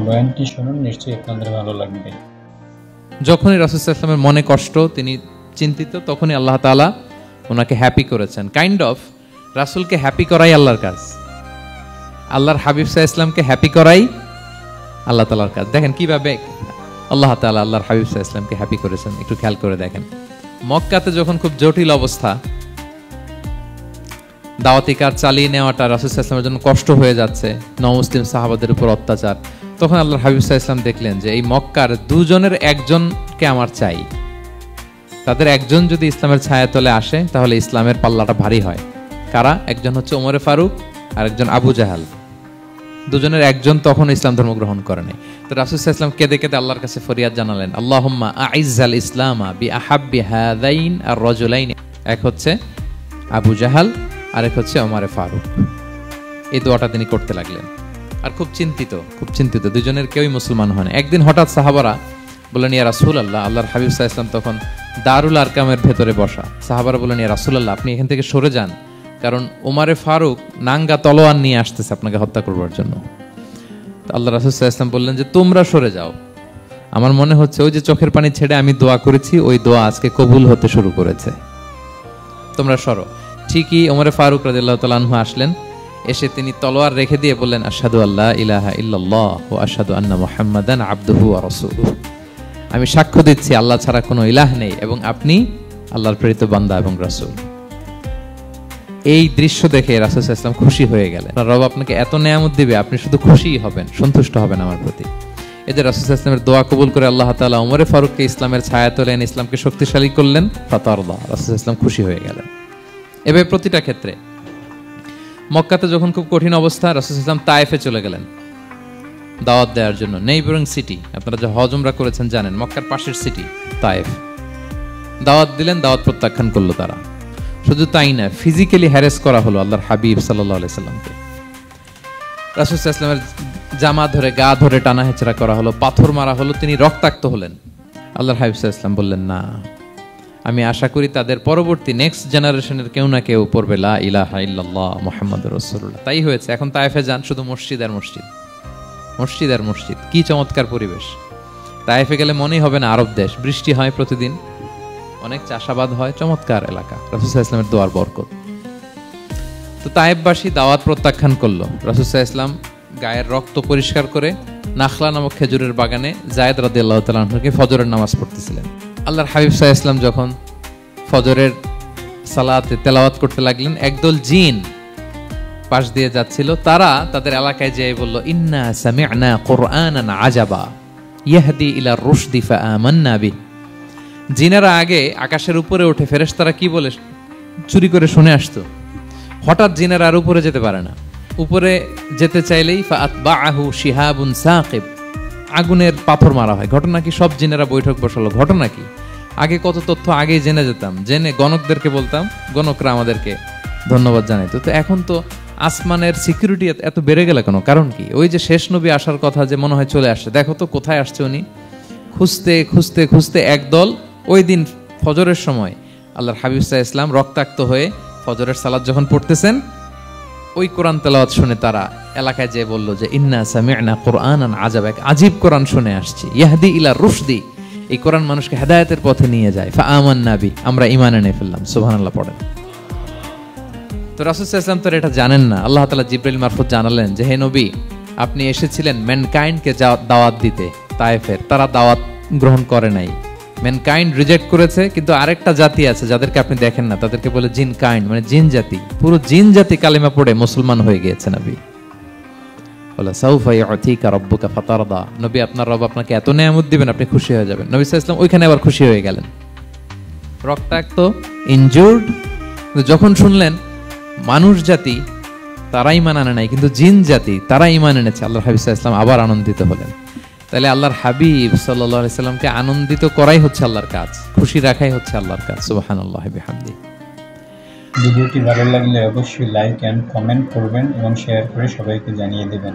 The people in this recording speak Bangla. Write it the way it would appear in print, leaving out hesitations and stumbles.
বয়ানটি শুনুন, নিশ্চয়ই আপনাদের ভালো লাগবে। যখনই রাসূল সাল্লাল্লাহু আলাইহি ওয়াসাল্লামের মনে কষ্ট, তিনি চিন্তিত, তখনই আল্লাহ তাআলা ওনাকে হ্যাপি করেছেন। কাইন্ড অফ রাসূলকে হ্যাপি করাই আল্লাহর কাজ, আল্লাহর হাবিব সাল্লাল্লাহু আলাইহি ওয়াসাল্লামকে হ্যাপি করাই আল্লাহ তাআলার কাজ। দেখেন কিভাবে আল্লাহ তাআলা আল্লাহর হাবিব সাল্লাল্লাহু আলাইহি ওয়াসাল্লামকে হ্যাপি করেছেন, একটু খেয়াল করে দেখেন। মক্কাতে যখন খুব জটিল অবস্থা, দাওয়াতি কাজ চালিয়ে নেওয়াটা রাসূল সাল্লাল্লাহু আলাইহি ওয়াসাল্লামের জন্য কষ্ট হয়ে যাচ্ছে, নমুসলিম সাহাবাদের উপর অত্যাচার, তখন আল্লাহর হাবিব সাল্লাল্লাহু আলাইহি ওয়াসাল্লাম দেখলেন যে এই মক্কার দুজনের একজনকে আমার চাই। তাদের একজন যদি ইসলামের ছায়াতলে আসে তাহলে ইসলামের পাল্লাটা ভারী হয়। কারা? একজন হচ্ছে ওমরে ফারুক আর একজন আবু জাহাল। দুজনের একজন তখন ইসলাম ধর্ম গ্রহণ করে নাই। তো রাসূল সাল্লাল্লাহু আলাইহি ওয়াসাল্লাম কেঁদে কেঁদে আল্লাহর কাছে ফরিয়াদ জানালেন, আল্লাহুম্মা আইজ্জাল ইসলামা বিআহাব্বি হাযাইন আর রাজুলাইন। এক হচ্ছে আবু জাহাল আর এক হচ্ছে ওমরে ফারুক। এই দোয়াটা তিনি করতে লাগলেন আর খুব চিন্তিত, দুজনের কেউই মুসলমান হয় না। একদিন হঠাৎ সাহাবারা বললেন, ইয়া রাসূলুল্লাহ, আল্লাহর হাবিব সাল্লাল্লাহু আলাইহি ওয়াসাল্লাম তখন দারুল আরকামের ভেতরে বসা। সাহাবারা বললেন, ইয়া রাসূলুল্লাহ, আপনি এখান থেকে সরে যান, কারণ ওমরে ফারুক নাঙ্গা তলোয়ার নিয়ে আসতেছে আপনাকে হত্যা করবার জন্য। আল্লাহ রাসূল সাল্লাল্লাহু আলাইহি ওয়াসাল্লাম বললেন যে তোমরা সরে যাও, আমার মনে হচ্ছে ওই যে চোখের পানি ছেড়ে আমি দোয়া করেছি, ওই দোয়া আজকে কবুল হতে শুরু করেছে, তোমরা সরো। ঠিকই ওমরে ফারুক রাদিয়াল্লাহু তাআলা আনহু আসলেন, এসে তিনি তলোয়ার রেখে দিয়ে বললেন, আশহাদু আল্লা ইলাহা ইল্লাল্লাহ ওয়া আশহাদু আন্না মুহাম্মাদান আবদুহু ওয়া রাসূলুহু। আমি সাক্ষ্য দিচ্ছি আল্লাহ ছাড়া কোনো ইলাহ নেই এবং আপনি আল্লাহর প্রেরিত বান্দা এবং রাসূল। এই দৃশ্য দেখে রাসূল সাল্লাল্লাহু আলাইহি ওয়াসাল্লাম খুশি হয়ে গেলেন। রব আপনাকে এত নেয়ামত দিবে, আপনি শুধু খুশিই হবেন, সন্তুষ্ট হবেন আমার প্রতি। এই যে রাসূল সাল্লাল্লাহু আলাইহি ওয়াসাল্লামের দোয়া কবুল করে আল্লাহ তাআলা ওমরে ফারুককে ইসলামের ছায়াতলে এনে ইসলামকে শক্তিশালী করলেন। ফাতারদা, রাসূল সাল্লাল্লাহু আলাইহি ওয়াসাল্লাম খুশি হয়ে গেলেন। এভাবে প্রতিটা ক্ষেত্রে মক্কাতে যখন খুব কঠিন অবস্থা, রাসূল সাল্লাল্লাহু আলাইহি ওয়াসাল্লাম তায়েফে চলে গেলেন দাওয়াত দেওয়ার জন্য। নেইবারিং সিটি, আপনারা যে হজ উমরা করেছেন জানেন, মক্কার পাশের সিটি তায়েফ। দাওয়াত দিলেন, দাওয়াত প্রত্যাখ্যান করলো তারা। শুধু তাই না, ফিজিক্যালি হ্যারেস করা হলো আল্লাহর হাবিব সাল্লাল্লাহু আলাইহি সাল্লামকে। রাসূল সাল্লাল্লাহু আলাইহি ওয়াসাল্লামের জামা ধরে, গা ধরে টানা হেঁচড়া করা হলো, পাথর মারা হলো, তিনি রক্তাক্ত হলেন। আল্লাহর হাবিব সাল্লাল্লাহু আলাইহি ওয়াসাল্লাম বললেন, না, আমি আশা করি তাদের পরবর্তী নেক্সট জেনারেশনের কেউ না কেউ পড়বে লা ইলাহা ইল্লাল্লাহ মুহাম্মাদুর রাসূলুল্লাহ। তাই হয়েছে। এখন তায়েফে যান, শুধু মসজিদ আর মসজিদ, মসজিদ আর মসজিদ। কি চমৎকার পরিবেশ! তায়েফে গেলে মনেই হবে না আরব দেশ। বৃষ্টি হয় প্রতিদিন, অনেক চাষাবাদ হয়, চমৎকার এলাকা। রাসূল সাল্লাল্লাহু আলাইহি ওয়াসাল্লামের দোয়ার বরকত। তো তায়েফবাসী দাওয়াত প্রত্যাখ্যান করলো। রাসূল সাল্লাল্লাহু আলাইহি ওয়াসাল্লাম গায়ের রক্ত পরিষ্কার করে নাখলা নামক খেজুরের বাগানে যায়েদ রাদিয়াল্লাহু তাআলা আনহুকে ফজরের নামাজ পড়তেছিলেন। আল্লাহর হাবিব সাল্লাল্লাহু আলাইহি ওয়াসাল্লাম যখন ফজরের সালাতে তেলাওয়াত করতে লাগলেন, একদল জিন পাশ দিয়ে যাচ্ছিল। তারা তাদের এলাকায় যেয়ে বলল, ইন্না সামি'না কুরআনান আজাবা ইয়াহদি ইলা রুশদি ফাআমান্না বিহি। জিনেরা আগে আকাশের উপরে উঠে ফেরেশতারা কি বলে চুরি করে শুনে আসতো। হঠাৎ জিনেরা আর উপরে যেতে পারে না, উপরে যেতে চাইলেই ফাআতবাআহু শিহাবুন সাকিব, আগুনের পাথর মারা হয়। ঘটনা কি? সব জিনেরা বৈঠক বসালো। ঘটনা কি? আগে কত তথ্য আগেই জেনে যেতাম, জেনে গণকদেরকে বলতাম, গণকরা আমাদেরকে ধন্যবাদ জানাইতো। তো এখন তো আসমানের সিকিউরিটি এত বেড়ে গেল কেন? কারণ কি? ওই যে শেষ নবী আসার কথা যে মনে হয় চলে আসছে, দেখো তো কোথায় আসছে উনি। খুঁজতে খুঁজতে খুঁজতে একদল ওই দিন ফজরের সময় আল্লাহর হাবিব সাল্লাল্লাহু আলাইহি ওয়াসাল্লাম রক্তাক্ত হয়ে ফজরের সালাত যখন পড়তেছেন, ওই কোরআন তেলাওয়াত শুনে তারা এলাকায় যেয়ে বলল যে ইন্না সামি'না কুরআনান আজাবা, এক আজীব কোরআন শুনে আসছি, ইয়াহদি ইলা রুশদি, এই কোরআন মানুষকে হেদায়েতের পথে নিয়ে যায়। ফাআমান্না বিহি, আমরা ঈমান এনে ফেললাম। সুবহানাল্লাহ পড়েন। তো রাসূল সাল্লাল্লাহু আলাইহি ওয়াসাল্লাম তো এটা জানেন না। আল্লাহ তাআলা জিবরাইল মারফত জানালেন যে হে নবী, আপনি এসেছিলেন ম্যানকাইন্ডকে দাওয়াত দিতে তায়েফের, তারা দাওয়াত গ্রহণ করে নাই, ম্যানকাইন্ড রিজেক্ট করেছে। কিন্তু আরেকটা জাতি আছে যাদেরকে আপনি দেখেন না, তাদেরকে বলে জিন কাইন্ড, মানে জিন জাতি। পুরো জিন জাতি কালিমা পড়ে মুসলমান হয়ে গিয়েছে নবী। বলে সাউফা ইউতিকা রাব্বুকা ফাতারদা, নবী আপনার রব আপনাকে এত নেয়ামত দিবেন আপনি খুশি হয়ে যাবেন। নবী সাল্লাল্লাহু আলাইহি ওয়াসাল্লাম ওইখানে আবার খুশি হয়ে গেলেন, রক্তাক্ত, ইনজুর্ড। যখন শুনলেন মানুষ জাতি তারা ঈমান আনে নাই, কিন্তু জিন জাতি তারা ঈমান এনেছে, আল্লাহর হাবিব সাল্লাল্লাহু আলাইহি ওয়াসাল্লাম আবার আনন্দিত হলেন। তাহলে আল্লাহর হাবিব সাল্লাল্লাহু আলাইহি সাল্লামকে আনন্দিত করাই হচ্ছে আল্লাহর কাজ, খুশি রাখাই হচ্ছে আল্লাহর কাজ। সুবহানাল্লাহি বিহামদি। ভিডিওটি ভালো লাগলে অবশ্যই লাইক এন্ড কমেন্ট করবেন এবং শেয়ার করে সবাইকে জানিয়ে দেবেন।